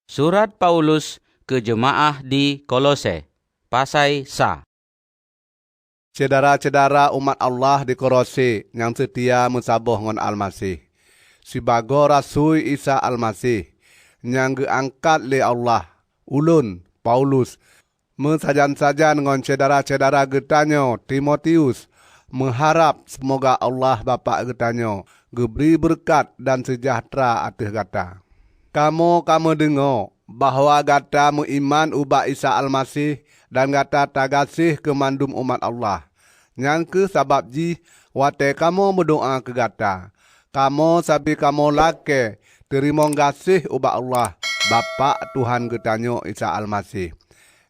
Surat Paulus ke jemaah di Kolose, pasai sa. Cedara-cedara umat Allah di Kolose yang setia mensaboh ngon Al-Masih. Sebagai Rasul Isa Al-Masih yang diangkat le Allah. Ulun, Paulus, mensajan-sajan ngon cedara-cedara getanyo Timotius, mengharap semoga Allah Bapa getanyo geberi berkat dan sejahtera atas gata. Kamu dengar bahawa gata mengiman ubah Isa Al-Masih dan gata tagasih ke mandum umat Allah. Yang ke sabab ji wate kamu berdoa ke gata. Kamu sabi kamu lake terima kasih ubah Allah Bapa Tuhan getanyo Isa Al-Masih.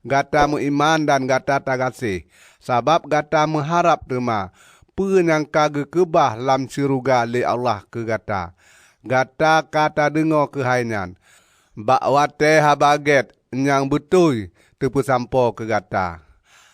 Gata mengiman dan gata tagasih sabab gata mengharap tema penyangka gekebah lam syurga le Allah ke gata. Gata kata dengar kehainan. Bak wate habaget yang betul tepu sampo ke gata.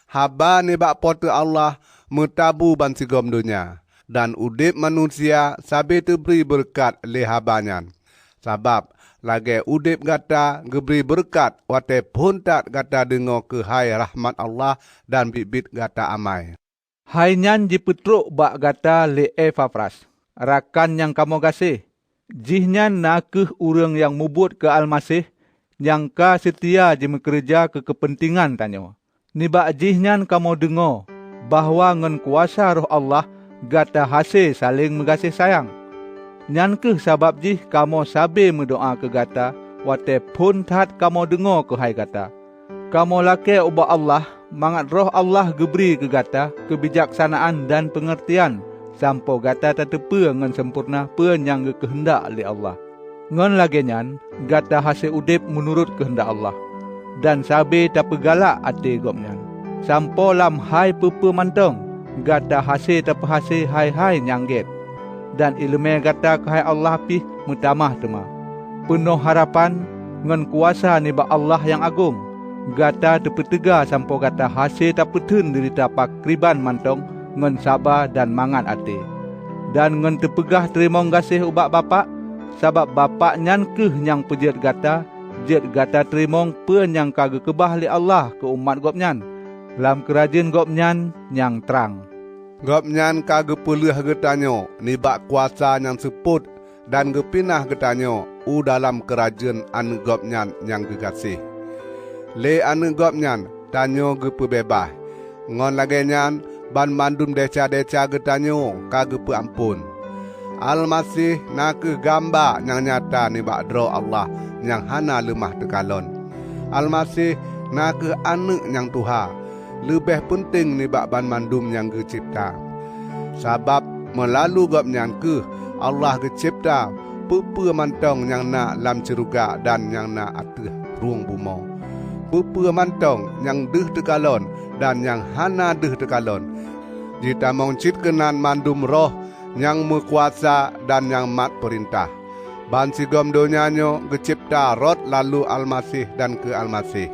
Haba ni bak pote Allah metabu ban sigom dunia. Dan udip manusia sabi teberi berkat le habanyan. Sabab lagi udip gata geberi berkat wate pun tak gata dengar kehai rahmat Allah dan bibit gata amai. Hai nyan jipetruk bak gata le Epafras. Rakan yang kamu kasih. Jihnya nakeh urang yang mubut ke Al-Masih, yang ka setia je bekerja ke kepentingan tanyo. Nibak jihnya kamu dengar bahawa ngan kuasa roh Allah gata hasil saling mengasih sayang. Nyan ke sabab jih kamu sabi mendoa ke gata, wate pun tat kamu dengar ke hai gata. Kamu lake ubah Allah, mangat roh Allah geberi ke gata kebijaksanaan dan pengertian. Sampo gata tatepe ngan sempurna pen yang kehendak oleh Allah. Ngan lagi nyan, gata hasil udip menurut kehendak Allah. Dan sabi tak pegalak ati gopnyan. Sampo lam hai pepe mantong, gata hasil tak hasil hai-hai nyangget. Dan ilmu gata ke hai Allah pih mutamah tema. Penuh harapan ngan kuasa nibak Allah yang agung. Gata terpetega sampo gata hasil tak petun derita pakriban mantong, ngan sabar dan mangat ati. Dan ngan terpegah terima kasih ubak bapak, sabab bapak nyan keh yang pejet gata, jet gata terima pen yang kage kebah li Allah ke umat gopnyan. Lam kerajaan gopnyan yang terang. Gopnyan kage pelih getanyo nibak kuasa yang seput dan gepinah getanyo dalam kerajaan anu gopnyan yang gekasih. Le anu gopnyan tanyo gepebebah. Ngon lagi nyan ban mandum deca-deca getanyo kage peampun. Al-Masih nak gamba yang nyata ni bak dro Allah yang hana lemah tekalon. Al-Masih nak anak yang Tuhan lebih penting ni bak ban mandum yang gecipta. Sabab melalui gopnyan ke Allah gecipta pepe mantong yang nak lam ceruga dan yang nak ateh ruang buma. Pepe mantong yang deh tekalon dan yang hana deh tekalon. Jita mengcit kenan mandum roh yang mekuasa dan yang mat perintah. Ban sigom donyanya gecipta rot lalu Al-Masih dan ke Al-Masih.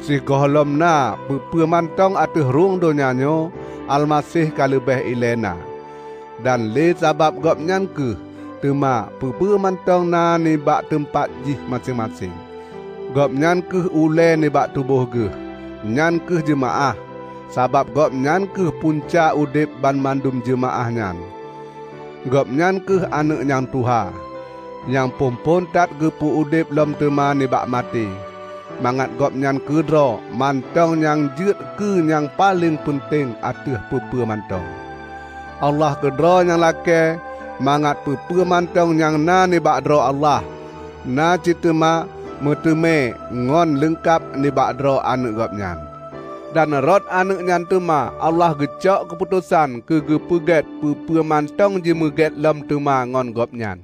Si gohlom na pemantong ateh rung donyanya Al-Masih kalebeh ilena. Dan le sabab gopnyan ke tema pemantong na ni bak tempat jih masing-masing. Gopnyan ke ule ni bak tubuh ge. Nyan ke jemaah. Sabab gopnyan ke punca udip ban mandum jemaah nyan. Gopnyan ke anak yang Tuhan. Yang pompon tat gepu udip lom tema ni bak mati. Mangat gopnyan ke dro mantong yang jut ke yang paling penting ateh pepe mantong. Allah ke dro yang lake mangat pepe mantong yang na ni bak dro Allah. Na citema meteme ngon lengkap ni bak dro anak gopnyan. Dan rot anak nyan tema Allah gecok keputusan ke gepeget pepe mantong je meget lem tema ngon gopnyan.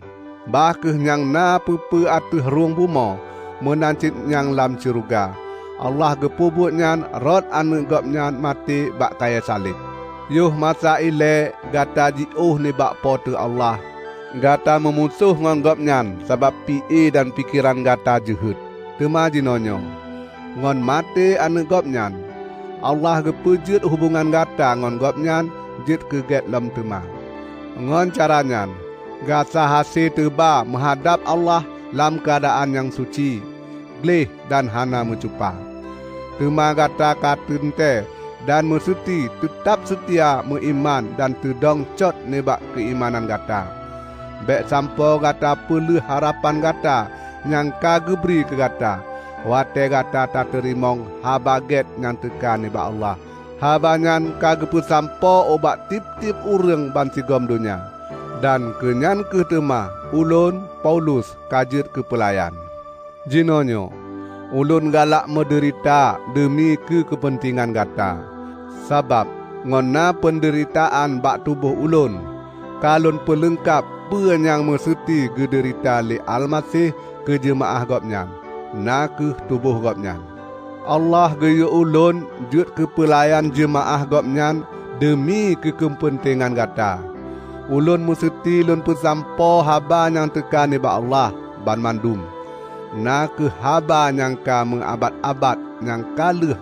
Bah ke nyang na pepe ateh ruang buma menancit nyang lam syurga. Allah gepubut nyan rot anak gopnyan mati bak kaya salib. Yuh masa ile gata jiuh ni bak pote Allah. Gata memusuh ngon gopnyan sabab PA dan pikiran gata jehut. Tema jinonyo ngon mati anak gopnyan. Allah gepejut hubungan gata ngon gopnyan jet keget lem tema. Ngon caranya gata hasil teba menghadap Allah lam keadaan yang suci. gleh dan hana mencupa. Tema gata katente dan mesuti tetap setia mengiman dan tedong cot nebak keimanan gata. Bek sampo gata perlu harapan gata yang kagebri ke gata. Wate gata tak terimong habaget yang tekan nebak Allah. Habanyan kagepu sampo obat tip-tip urang bansigom dunia. Dan kenyan ke tema ulun Paulus kajit ke pelayan. Jinonyo, ulun galak menderita demi kepentingan gata. Sabab ngona penderitaan bak tubuh ulun, kalun pelengkap penyang mesuti gederita li Almasih ke jemaah gopnyan, na ke tubuh gopnyan. Allah geyo ulun jut ke pelayan jemaah gopnyan demi kepentingan gata. Ulun mesuti lun pesampo haba yang tekan ibak Allah ban mandum. Na ke haba yang ka mengabad-abad yang kaluh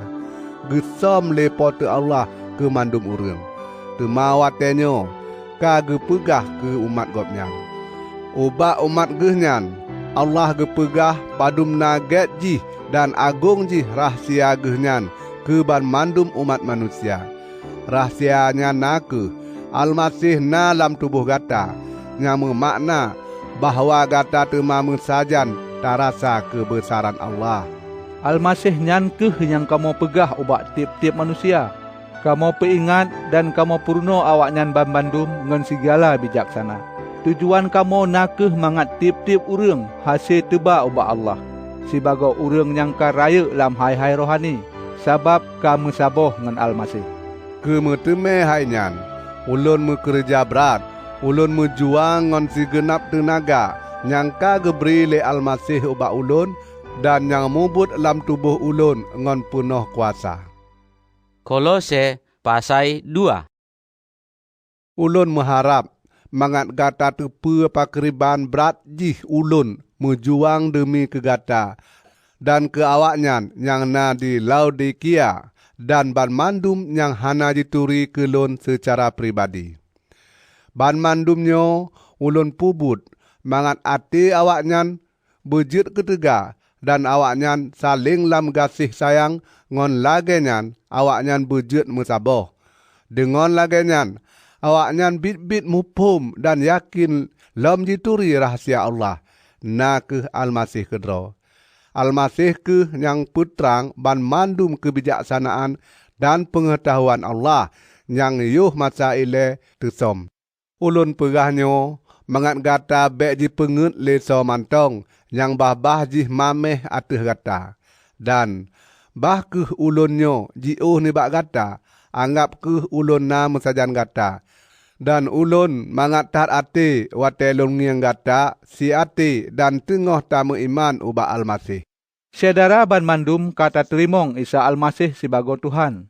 gesom lepote Allah ke mandum urang. Temawatenyo ka gepegah ke umat gopnyan. Ubak umat gehnyan Allah gepegah padum naget jih dan agung jih rahsia gehnyan ke ban mandum umat manusia. Rahsianya nake Almasih na dalam tubuh gata yang memakna bahawa gata tema mensajan tarasa kebesaran Allah. Almasih nyan keh yang kamu pegah ubak tiap-tiap manusia. Kamu peingat dan kamu purno awak nyan bandum ngan segala bijaksana. Tujuan kamu nakeh mangat tiap-tiap urang hasil teba ubak Allah. Sebagai urang yang karaya dalam hai-hai rohani. Sabab kamu saboh ngan Almasih. Kemeteme hai nyan, ulun mekerja berat, ulun mejuang ngan segenap tenaga yang ka geberi le Almasih ubak ulun dan yang mubut dalam tubuh ulun ngan penuh kuasa. Kolose pasai 2. Ulun mengharap mangat gata tepu pakriban berat jih ulun mejuang demi kegata dan ke awaknyan yang na di Laodikia dan ban mandum yang hana dituri ke lun secara pribadi. Ban mandumnyo ulun pubut mangat ati awaknyan bejit ketega dan awaknyan saling lam gasih sayang ngon lagenyan awaknyan bejit musaboh. Dengan lagenyan awaknyan bit-bit mupum dan yakin lam dituri rahasia Allah na ke Almasih kedro. Almasih ke yang putrang ban mandum kebijaksanaan dan pengetahuan Allah yang yuh masa ile tesom. Ulun pegahnyo mangat gata bek ji pengut le so mantong yang bah jih mameh ateh gata. Dan bah ke ulunyo ji nibak gata, anggap ke ulun na mesajan gata. Dan ulun mangat tahat ati watelun ngiang gata si ati dan tengah tamu iman ubak Almasih. Saudara ban mandum kata terimong Isa Almasih sebagai Tuhan.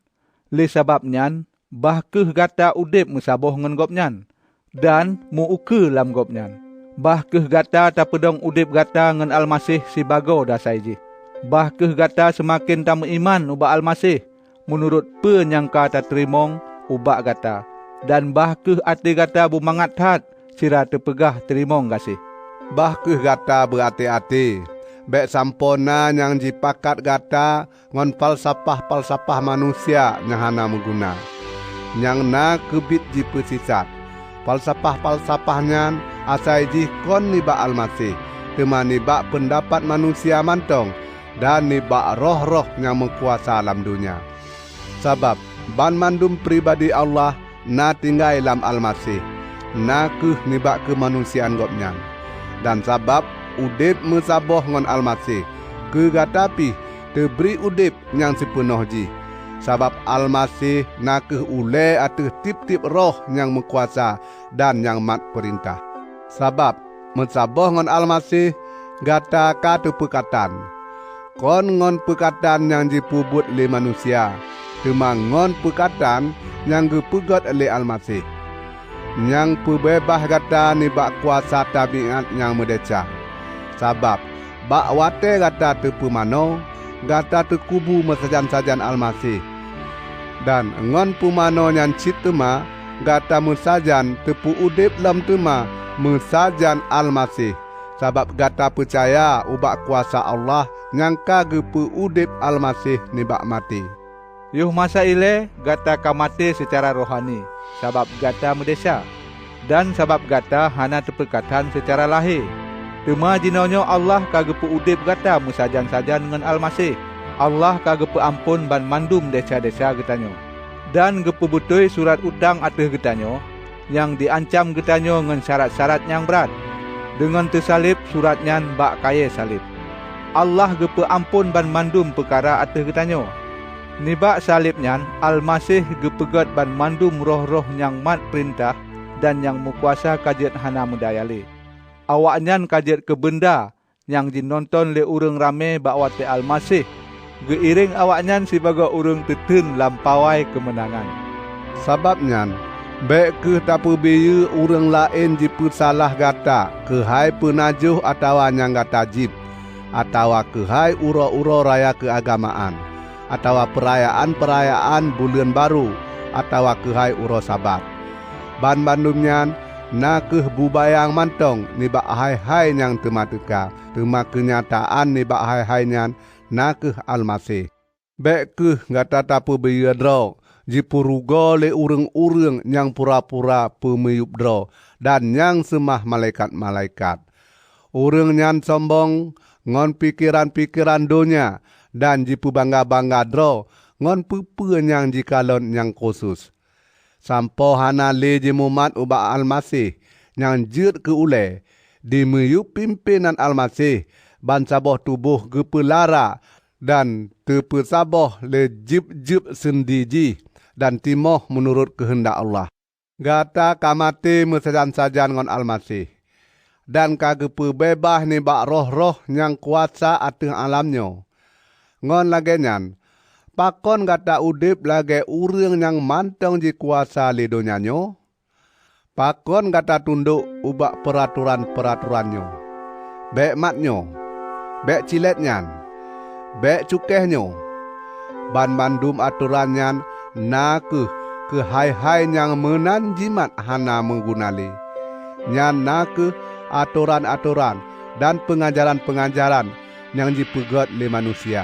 Le sabab nyan, bah keh gata udip mesaboh ngan gopnyan dan muuke lam gopnyan. Bah keh gata tapedong udip gata ngan Almasih sebagai dasaiji. Bah keh gata semakin tamu iman ubak Almasih menurut penyangka kata terimong ubak gata. Dan bah keh ati gata bumangat hat sira tepegah terimong kasih. Bah keh gata berhati-hati. Bek sampona yang jipakat gata ngon falsafah manusia yang hana mengguna. Yang na kebit jipesisat. Falsafah-falsafahnya asai jih kon nibak Almasih. Tema nibak pendapat manusia mantong. Dan nibak roh-roh yang mengkuasa alam dunia. Sabab ban mandum pribadi Allah na tinggal dalam Almasih. Na keh nibak kemanusiaan gopnyan. Dan sabab udip mesaboh ngon Almasih. Kegatapi teberi udip yang sepenuh ji. Sabab Almasih nakeh ule ateh tip-tip roh yang mengkuasa dan yang mat perintah. Sabab mensaboh ngon Almasih gata kata pekatan. Kon ngon pekatan yang dipubut le manusia. Tema ngon pekatan yang gepegot le Almasih. Yang pebebah gata nibak kuasa tabiat yang merdeka. Sabab bak wate gata tepu mano, gata tekubu mesajan-sajan Almasih. Dan ngon pumano yang cit tema, gata mesajan tepu udip lam tema, mesajan Almasih. Sabab gata percaya ubak kuasa Allah yang kagepe udip Almasih nibak mati. Yuh masa ile gata kamate secara rohani, sabab gata medesa. Dan sabab gata hana terperkatan secara lahir. Cuma jinonyo Allah kagepe udip gata musajan-sajan dengan Almasih. Allah kagepe ampun ban mandum desa-desa getanyo. Dan gepe butoi surat utang ateh getanyo, yang diancam getanyo dengan syarat-syarat yang berat. Dengan tersalib suratnya bak kaya salib. Allah gepe ampun ban mandum perkara ateh getanyo. Nibak salibnya, Almasih gepegat ban mandum roh-roh yang mat perintah dan yang mukuasa kajet hana mudayali. Awaknyan kajet ke benda yang dinonton le urang rame bak wate Almasih. Geiring awaknyan sebagai urang tetun lampawai kemenangan. Sababnya, baik ke tapu biyu urang lain jiput salah gata, ke hai penajuh atau yang gata jip, atau ke hai uro-uro raya keagamaan, atau perayaan-perayaan bulan baru, atau ke hai uro sabat. Ban-bandumnya, na ke bubayang mantong nibak hai-hai yang temateka, tema kenyataan nibak hai-hai-nyan, na ke Almasih. Baik ke gata tapu biyu draw, jipurugo le urang-urang yang pura-pura pemeyup draw, dan yang semah malaikat-malaikat. Urang nyan sombong, ngon pikiran-pikiran dunia, dan jipu bangga-bangga draw, ngon pupu yang jikalon yang khusus. Sampo hana le jemumat ubak Almasih, yang jut ke ule, dimeyup pimpinan Almasih, ban saboh tubuh gepelara, dan terpesaboh le jip-jip sendiji, dan timoh menurut kehendak Allah. Gata kamate mesajan-sajan ngon Almasih. Dan kagepe bebah ni bak roh-roh yang kuasa ateng alamnyo. Ngon lagenyan, pakon gata udip lage urang yang mantong ji kuasa li donyanyo. Pakon gata tunduk ubak peraturan-peraturannya. Bek matnyo, bek ciletnyan, bek cukehnya, ban bandum aturannya na ke hai-hai yang menanjimat hana menggunali. Nyan na ke aturan-aturan dan pengajaran-pengajaran yang dipegat le manusia.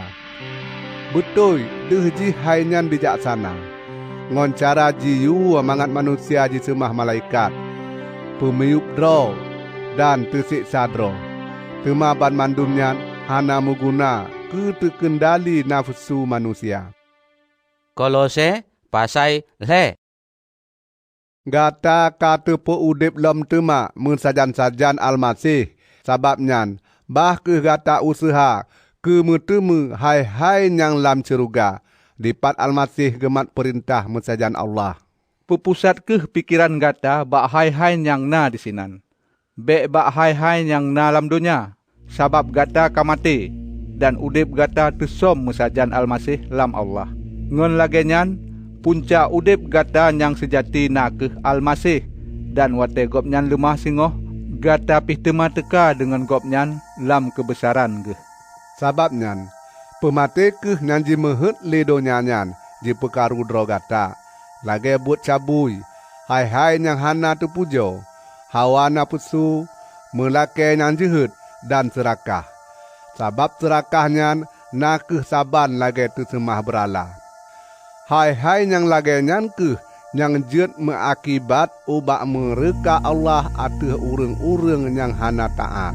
Betul, deh ji hai nyan bijaksana. Ngon cara ji yu mangat manusia ji semah malaikat. Pemeyup draw dan tersiksa draw. Tema ban mandumnya hana menguna ke terkendali nafsu manusia. Kolose pasai le. Gata kata po udip lom tema mensajan-sajan Almasih. Sababnya, bah ke gata usaha ke metemu hai-hai yang lam ceruga. Dipat Almasih gemat perintah mensajan Allah. Pupusat ke pikiran gata bak hai-hai yang na di sinan. Bek bak hai-hai yang na lam dunia. Sabab gata kamati dan udip gata tesom mensajan Almasih lam Allah. Ngon lagenyan, punca udip gata yang sejati na ke Almasih dan wate gopnyan lemah singoh gata pih tema teka dengan gopnyan lam kebesaran ge. Sababnya, pemate ke nanji mehet le donyanyan ji pekaru dro gata. Lage buat cabui, hai-hai yang hana terpujo, hawa napusu, melake yang jehut dan serakah. Sabab serakahnya na ke saban lage tu semah berala. Hai-hai yang lage nyanke yang jut mengakibat ubak mereka Allah ateh urang-urang yang hana taat.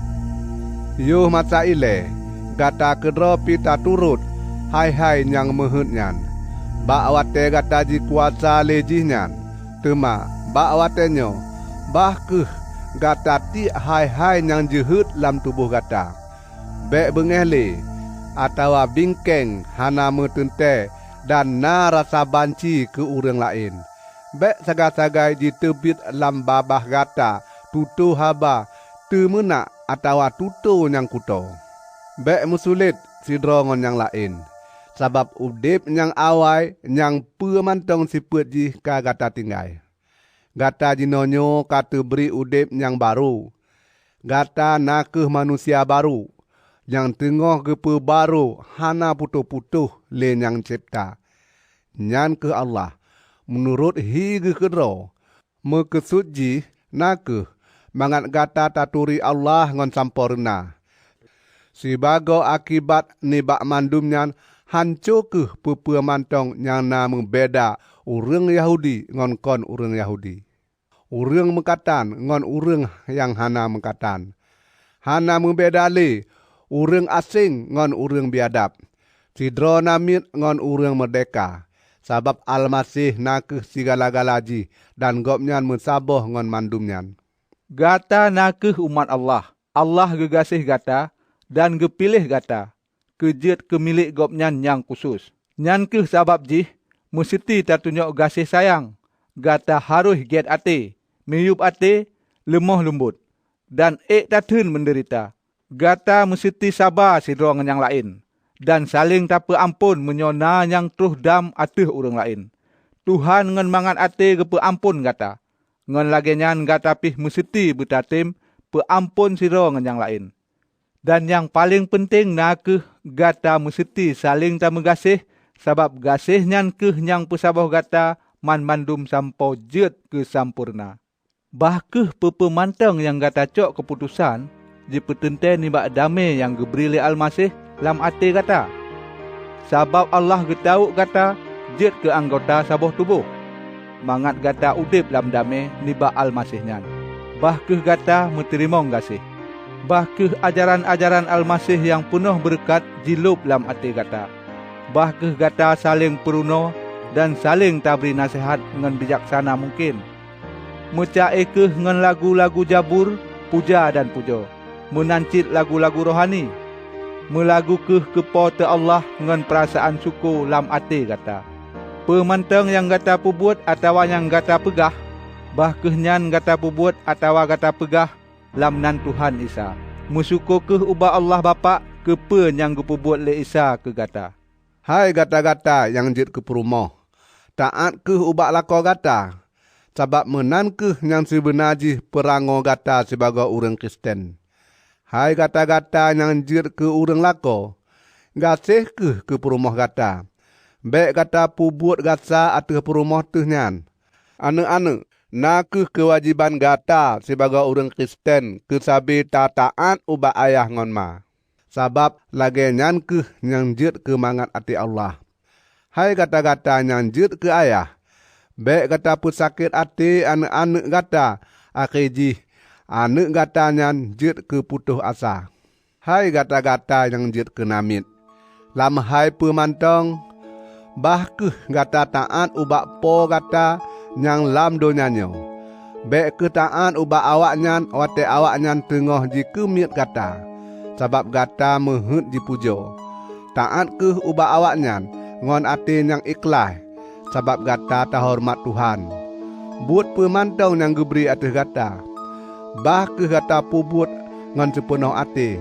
Yuh masa ile, gata kedro pita turut, hai-hai yang mehutnyan. Bak wate gata ji kuasa lejihnya, tema bak watenyo, bah ke gata ti hai-hai yang jehut lam tubuh gata. Bek bengele, atawa bingkeng hana metente, dan na rasa banci ke urang lain. Bek sagai-sagai ditebit lam babah gata, tutu haba, temenak atawa tutu yang kuto. Bek musulit sidrongon yang lain. Sabab udip yang awai, yang pemantong siput ji ka gata tinggai. Gata jinonyo kata beri udip yang baru. Gata nakeh manusia baru. Yang tengah gepe baru hana putuh-putuh le yang cipta. Nyan ke Allah menurut higa kedro mekesud ji nakeh mangat gata taturi Allah ngon sampurna. Sibago akibat nibak mandum nyan hancur ke pepua mantong yang na membeda urang Yahudi ngon kon urang Yahudi. Urang mengkatan ngon urang yang hana mengkatan. Hana membeda le urang asing ngon urang biadab. Sidro namit ngon urang merdeka. Sabab Almasih nakeh segala-galaji dan gopnyan mensaboh ngon mandumnyan. Gata nakeh umat Allah. Allah gegasih gata dan gepilih gata. Kejut kemilik gopnyan yang khusus. Nyan keh sabab jih mesti tertunjuk gasih sayang. Gata harus get ate, meyup ate, lemah lembut. Dan tathun menderita. Gata mesti sabar sidro ngan yang lain. Dan saling tapa ampun menyona yang terus dam ateh orang lain. Tuhan ngan mangat ate gepe ampun gata. Ngan lagi nyan gata pih mesti betatim peampun sidro ngan yang lain. Dan yang paling penting nakeh gata mesti saling ta megasih sabab gasih nyan keh yang pesaboh gata man mandum sampo jet ke sampurna. Bahkeh pepemantang yang gata cok keputusan je petenten nibak damai yang geberi le Almasih lam ate gata. Sabab Allah getau gata jet ke anggota saboh tubuh. Mangat gata udip lam damai nibak Almasih nyan. Bahkeh gata meterimong gasih. Bahkeh ajaran-ajaran Almasih yang penuh berkat jilup lam ate gata. Bahkeh gata saling peruno dan saling tabri nasihat dengan bijaksana mungkin. Mecae keh ngan lagu-lagu jabur, puja dan pujo. Menancit lagu-lagu rohani. Melagu keh kepo te Allah ngan perasaan syukur lam ate gata. Pemantang yang gata pubuat atau yang gata pegah, bahkeh nyan gata pubuat atau gata pegah lam nan Tuhan Isa. Musyukur keh ubah Allah Bapa kepe yang gepubuat le Isa ke gata. Hai gata-gata yang jit ke perumoh. Taat keh ubah lako gata. Sabab menan keh yang sebenaji perango gata sebagai orang Kristen. Hai gata-gata yang jit ke orang lako. Gasih ke perumoh gata. Baik gata pubuat gata atau perumoh tuh nyan. Ane-ane. Nakeh kewajiban gata sebagai orang Kristen kesabi taat ubah ayah ngon ma. Sabab lagi nyan keh yang jit ke mangat ati Allah. Hai gata-gata yang jit ke ayah. Baik gata pun sakit ati anak-anak gata. Akhirji anak gata nyan jit ke putuh asa. Hai gata-gata yang jit ke namit. Lam hai pemantong. Bahkeh gata taat ubah po gata yang lam donyanyo. Baik ketaan ubah awaknyan wate awaknyan tengah jikemit gata. Sabab gata mehut dipujo. Taat ke ubah awaknyan ngon ate yang ikhlas. Sabab gata ta hormat Tuhan. Buat pemantau yang geberi atas gata. Bah ke gata pubut ngon sepenuh ate.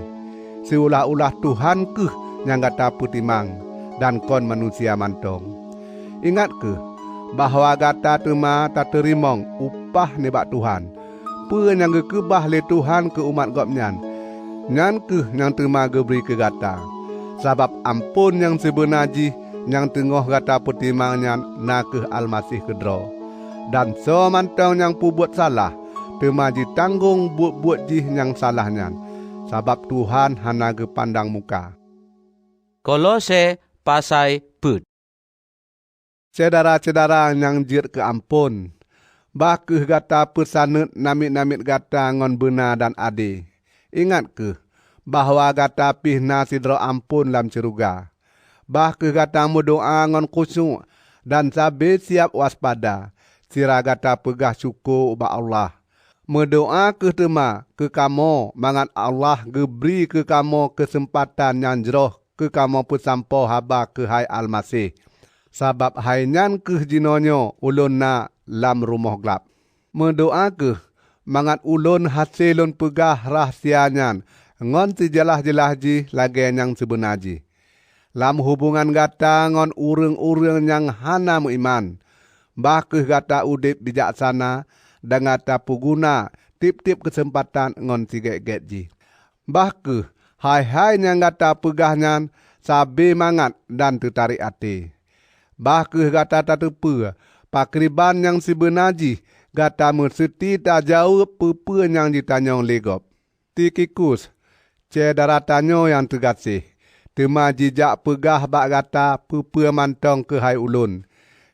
Seulah-ulah Tuhan ke yang gata putimang dan kon manusia mantong. Ingat ke bahawa gata tema tak terimong upah nebak Tuhan. Pen yang gekebah le Tuhan ke umat gopnyan. Nyan ke yang tema geberi ke gata. Sabab ampun yang sebenaji yang tengah gata pertimbangan nakeh Almasih kedro. Dan so mantau yang pubuat salah tema ditanggung buat-buat jih yang salahnya. Sabab Tuhan hana gepandang muka. Kolose pasai put. Saudara-saudara yang jir ke ampun. Bakeh gata pesanut namit-namit gata ngon benar dan ade. Ingat ke bahawa gata pihna sidro ampun lam ceruga. Bakeh gata berdoa ngon khusyuk dan sabe siap waspada. Sira gata pegah syukur ubah Allah. Berdoa ke tema ke kamo mangat Allah geberi ke kamo kesempatan yang jeroh ke kamo pesampo haba ke hai Almasih. Sabab hai nyan ke jinonyo ulun na lam rumah gelap. Berdoa ke mangat ulun hasilun pegah rahsia nyan ngon sejelah-jelah ji lagi yang sebenaji. Lam hubungan gata ngon urang-urang yang hana iman. Bakeh gata udip bijaksana dan gata puguna tip-tip kesempatan ngon siget-get ji. Bakeh hai-hai yang gata pegahnya sabi mangat dan tertarik hati. Bakeh gata tak tepu pakriban yang sebenaji gata mesti tak jauh pepe yang ditanyong legop. Tikikus Cedaratanyo yang tergasih, tema jijak pegah bak gata pupua mantong ke hai ulun.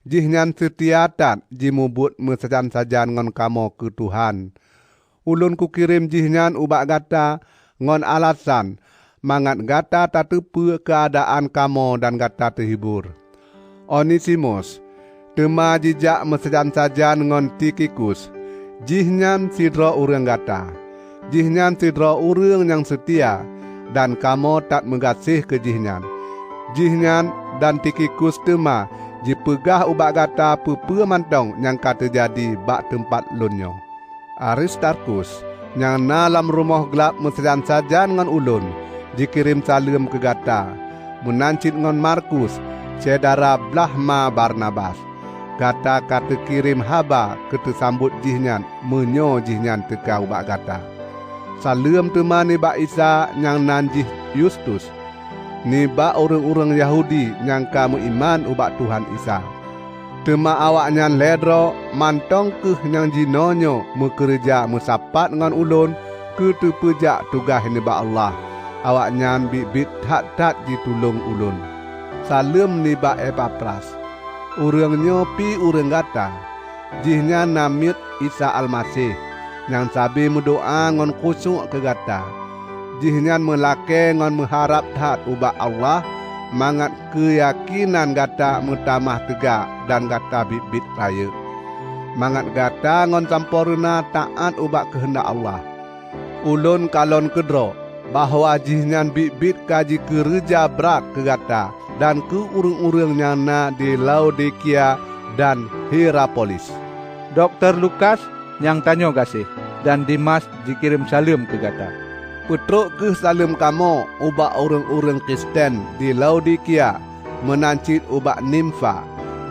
Jihnan setiatat jimubut mesajan-sajan ngon kamo ke Tuhan. Ulun ku kirim jihnan ubak gata ngon alasan mangat gata tak tepu keadaan kamo dan gata terhibur. Onesimus, tema jijak mesajan-sajan ngon Tikikus. Jihnan sidro urang gata. Jihnan sidro urang yang setia dan kamo tak menggasih ke jihnan. Jihnan dan Tikikus tema jipegah ubak gata pupua mantong yang kata jadi bak tempat lunyo. Aristarkus yang dalam rumah gelap mesajan-sajan ngan ulun dikirim salam ke gata. Menancit ngan Markus cedara Blahma Barnabas. Gata kata kirim haba ketesambut jihnan menyo jihnan teka ubak gata. Salam tema ni bak Isa yang nanjih Justus. Ni bak orang-orang Yahudi yang kamu iman ubak Tuhan Isa. Tema awaknya ledro mantong keh yang jinonyo mekerja mesapat dengan ulun ke tepejak tugas ni bak Allah. Awaknya bibit tak ditulung ulun. Salam ni bak Epapras. Urangnya pi urang gata. Jihnya namit Isa Almasih yang sabi mendoa ngon kusuk ke gata. Jihnya melake ngon mengharap tat ubak Allah mangat keyakinan gata mutamah tegak dan gata bibit raya. Mangat gata ngon sampurna taat ubak kehendak Allah. Ulun kalon kedro bahawa jihnya bibit kaji kerja berat ke gata dan ke urang-urang nyana di Laodikia dan Hierapolis. Dr. Lukas yang tanyo gasih dan Dimas dikirim salam ke gata. Putruk ke salam kamo ubak orang-orang Kristen di Laodikia menancit ubak Nimfa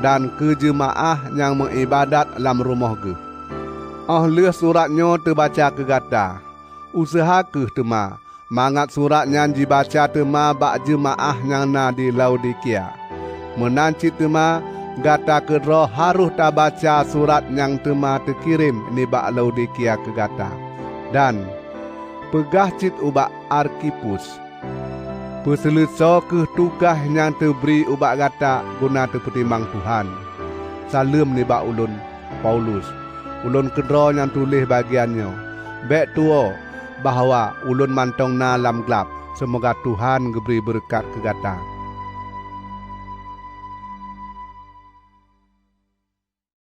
dan ke jemaah yang mengibadat dalam rumah ke. Leh suratnya terbaca ke gata. Usaha ke tema mangat suratnya dibaca tema bak jemaah yang na di Laodikia. Menancit tema gata kedro harus tak baca surat yang tema terkirim ni bak Laodikia ke gata. Dan pegah cit ubak Arkipus. Peselesa ke tugas yang terberi ubak gata guna terpertimbang Tuhan. Salam ni bak ulun Paulus. Ulun kedro yang tulis bagiannya. Bek tua bahawa ulun mantong na lam gelap. Semoga Tuhan geberi berkat ke gata.